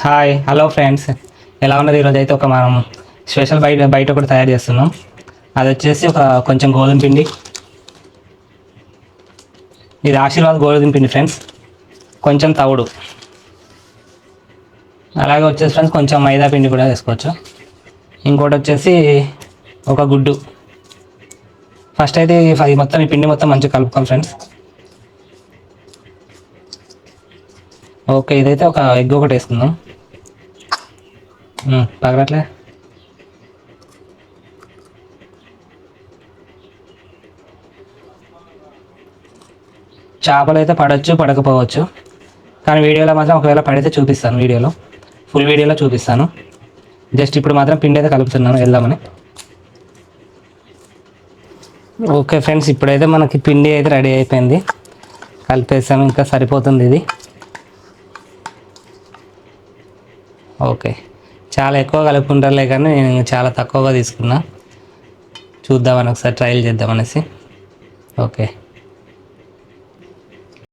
Hi hello friends, ఎలా ఉన్నది? ఈరోజు అయితే ఒక మనం స్పెషల్ బయట ఒకటి తయారు చేస్తున్నాం. అది వచ్చేసి ఒక కొంచెం గోధుమ పిండి. ఇది ఆశీర్వాద్ గోధుమ పిండి ఫ్రెండ్స్. కొంచెం తవుడు, అలాగే వచ్చేసి ఫ్రెండ్స్ కొంచెం మైదా పిండి కూడా వేసుకోవచ్చు. ఇంకోటి వచ్చేసి ఒక గుడ్డు. ఫస్ట్ అయితే ఈ మొత్తం ఈ పిండి మొత్తం మంచిగా కలుపుకోం ఫ్రెండ్స్. ఓకే, ఇదైతే ఒక ఎగ్ ఒకటి వేసుకుందాం. పగలట్లే. చేపలు అయితే పడవచ్చు, పడకపోవచ్చు, కానీ వీడియోలో మాత్రం ఒకవేళ పడితే చూపిస్తాను. ఫుల్ వీడియోలో చూపిస్తాను. జస్ట్ ఇప్పుడు మాత్రం పిండి అయితే కలుపుతున్నాను వెళ్దామని. ఓకే ఫ్రెండ్స్, ఇప్పుడైతే మనకి పిండి అయితే రెడీ అయిపోయింది. కలిపేసాము, ఇంకా సరిపోతుంది ఇది. ఓకే, చాలా ఎక్కువ కలుపుకుంటారులే, కానీ నేను చాలా తక్కువగా తీసుకున్నా. చూద్దామని ఒకసారి ట్రయల్ చేద్దామనేసి. ఓకే.